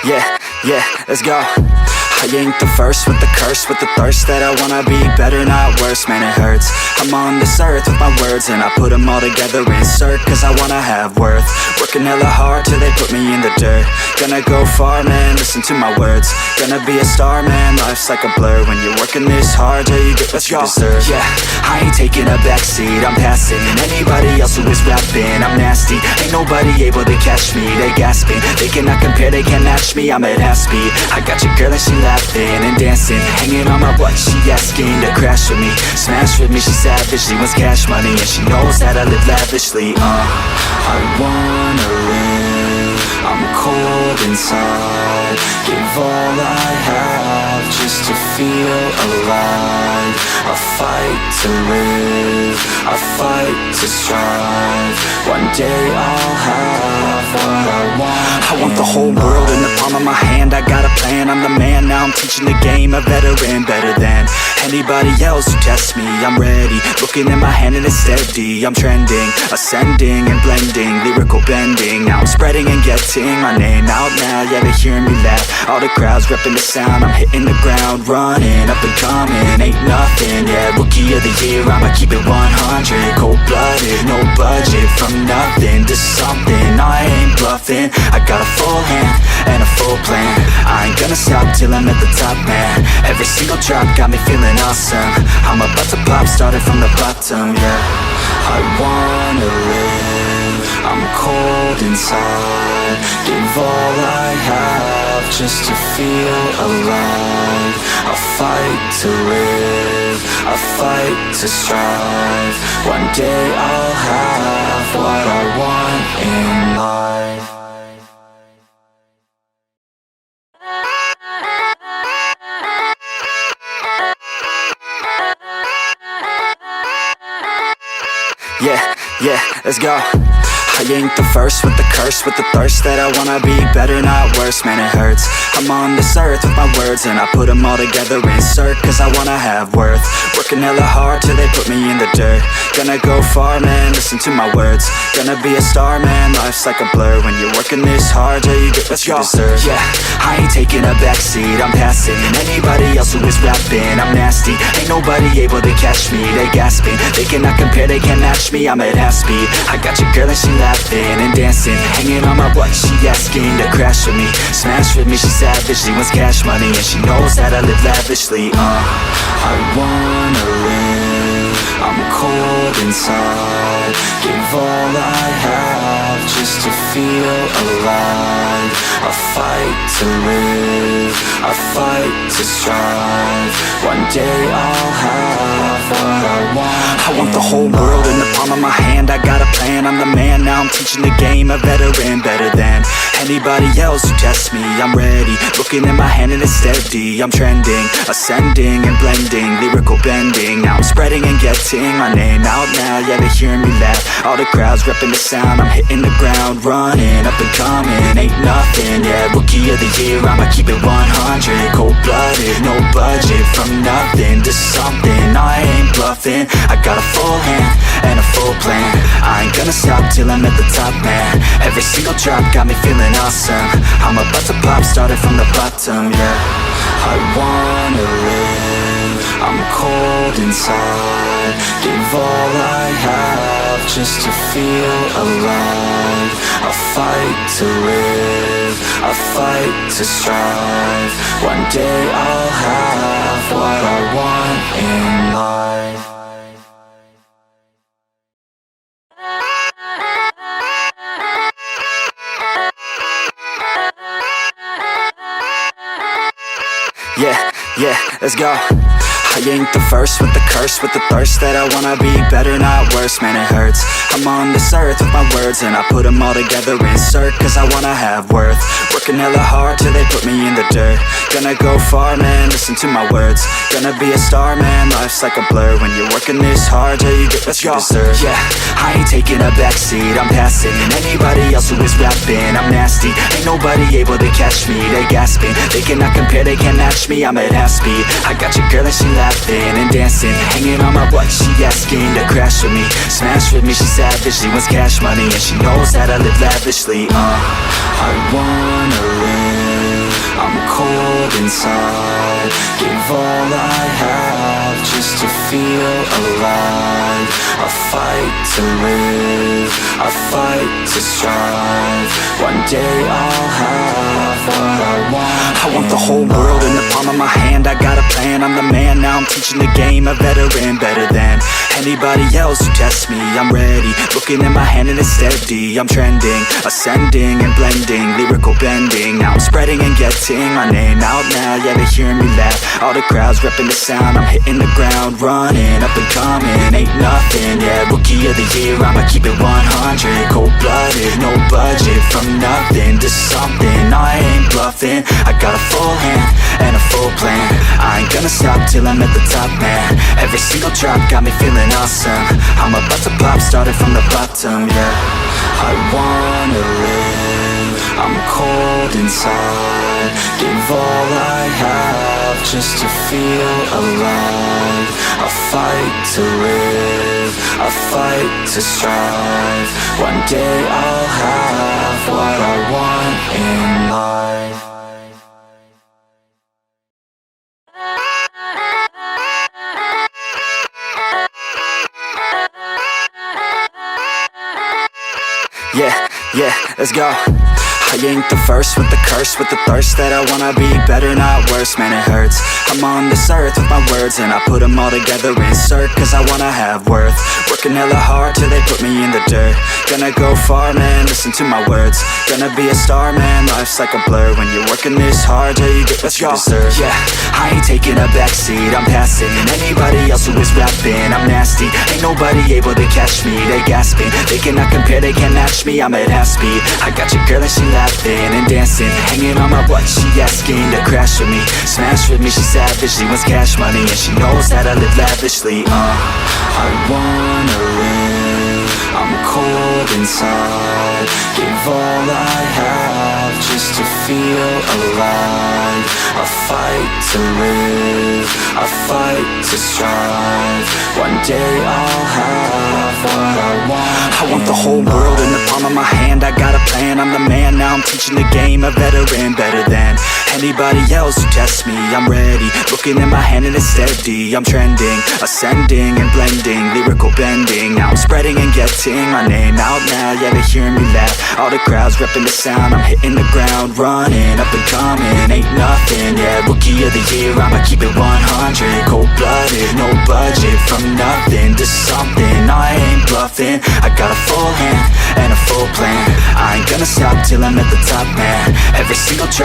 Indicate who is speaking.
Speaker 1: Yeah, let's go. I ain't the first with the curse, with the thirst that I wanna be better, not worse, man it hurts. I'm on this earth with my words and I put them all together, insert, cause I wanna have worth. Working hella hard till they put me in the dirt. Gonna go far, man, listen to my words. Gonna be a star, man, life's like a blur. When you're working this hard till you get what you deserve. Yeah, I ain't taking a backseat, I'm passing anybody else who is rapping. I'm nasty, ain't nobody able to catch me. They gasping, they cannot compare, they can't match me. I'm at half speed, I got your girl and she laughing and dancing, hanging on my butt, she asking to crash with me, smash with me, she savage, she wants cash money, and she knows that I live lavishly. I wanna live, I'm cold inside, give all I have just to feel alive. I fight to live, I fight to strive, one day I'll have what I want. I want the whole world in the palm of my hand, I got a plan, I'm the man, now I'm teaching the game, a veteran, better than anybody else who tests me. I'm ready, looking at my hand and it's steady, I'm trending, ascending and blending, lyrical bending, now I'm spreading and getting my name out now, yeah they hearing me laugh, all the crowds repping the sound, I'm hitting the ground, running, up and coming, ain't nothing, yeah, rookie of the year, I'ma keep it 100, cold-blooded, no budget, from nothing to something, I ain't bluffing, I got a full hand and a full plan, I ain't gonna stop till I'm at the top, man, every single drop got me feeling awesome, I'm about to pop, started from the bottom, yeah, I wanna live, I'm cold inside, give all I have just to feel alive, I fight to live, I fight to strive, one day I'll have what I want in life. Yeah, let's go. I ain't the first with the curse, with the thirst that I wanna be better, not worse, man it hurts. I'm on this earth with my words and I put them all together, insert, cause I wanna have worth. Working hella hard till they put me in the dirt. Gonna go far, man, listen to my words. Gonna be a star, man, life's like a blur. When you're working this hard till you get what you deserve. Yeah, I ain't taking a backseat, I'm passing anybody else who is rapping. I'm nasty, ain't nobody able to catch me. They gasping, they cannot compare, they can't match me. I'm at half speed, I got your girl and she laughing and dancing, hanging on my butt, she asking to crash with me, smash with me, she savage, she wants cash money, and she knows that I live lavishly. I wanna live, I'm cold inside, give all I have just to feel alive. I fight to live, I fight to strive, one day I'll have what I want. I want the whole world in the palm of my hand, I got a plan, I'm the man, now I'm teaching the game, a veteran, better than anybody else who tests me. I'm ready, looking at my hand and it's steady, I'm trending, ascending and blending, lyrical bending, now I'm spreading and getting my name out now, yeah they hearing me laugh, all the crowds repping the sound, I'm hitting the ground, running, up and coming, ain't nothing, yeah, rookie of the year, I'ma keep it 100, cold-blooded, no budget, from nothing to something, I ain't bluffing, I got a full hand and a full plan, I ain't gonna stop till I'm at the top, man, every single drop got me feeling awesome, I'm about to pop, started from the bottom, yeah, I wanna live, I'm cold inside, give all I have just to feel alive, I fight to live, I fight to strive, one day I'll have what I want in life. Yeah, let's go. I ain't the first with the curse, with the thirst that I wanna be better, not worse, man it hurts. I'm on this earth with my words and I put them all together, insert, cause I wanna have worth. Working hella hard till they put me in the dirt. Gonna go far, man, listen to my words. Gonna be a star, man, life's like a blur. When you're working this hard till you get what you deserve. Yeah, I ain't taking a backseat, I'm passing anybody else who is rapping. I'm nasty, ain't nobody able to catch me. They gasping, they cannot compare, they can't match me. I'm at half speed, I got your girl and she laughing and dancing, hanging on my butt, she asking to crash with me, smash with me, she savage, she wants cash money, and she knows that I live lavishly. I wanna live, I'm cold inside. Give all I have just to feel alive. I fight to live, I fight to strive. One day I'll have what I want. I want the whole world in the palm of my hand. I got a plan, I'm the man. Now I'm teaching the game, a veteran, better than anybody else who tests me. I'm ready, looking at my hand and it's steady. I'm trending, ascending and blending, lyrical bending. Now I'm spreading and getting my name out now. Yeah, they hearing me laugh, all the crowds repping the sound. I'm hitting the ground, running, up and coming, ain't nothing. Yeah, rookie of the year, I'ma keep it 100. Cold-blooded, no budget, from nothing to something. I ain't bluffing, I got a full hand and a full plan. I ain't gonna stop till I'm at the top, man. Every single drop got me feeling awesome. I'm about to pop, started from the bottom, yeah. I wanna live, I'm cold inside. Give all I have just to feel alive. I fight to live, I fight to strive. One day I'll have what I want in life. Yeah, let's go. I ain't the first with the curse, with the thirst that I wanna be better, not worse, man it hurts. I'm on this earth with my words and I put them all together, insert, cause I wanna have worth. Working hella hard till they put me in the dirt. Gonna go far, man, listen to my words. Gonna be a star, man, life's like a blur. When you're working this hard till you get what you deserve. Yeah, I ain't taking a backseat, I'm passing anybody else who is rapping. I'm nasty, ain't nobody able to catch me. They gasping, they cannot compare, they can't match me. I'm at half speed, I got your girl and she laughing and dancing, hanging on my butt, she asking to crash with me, smash with me, she savage, she wants cash money, and she knows that I live lavishly. I wanna live, I'm cold inside. Give all I have just to feel alive. I fight to live, I fight to strive. One day I'll have what I want. I want the whole world in the palm of my hand. I got a plan, I'm the man. Now I'm teaching the game, a veteran, better than anybody else who tests me. I'm ready, looking at my hand and it's steady. I'm trending, ascending and blending, lyrical bending. Now I'm spreading and getting my name out now. Yeah, they hearing me laugh, all the crowds repping the sound. I'm hitting the ground, running, up and coming, ain't nothing. Yeah, rookie of the year, I'ma keep it 100. Cold-blooded, no budget, from nothing to something. I ain't bluffing, I got a full hand and a full plan. I ain't gonna stop till I'm at the top, man. Every single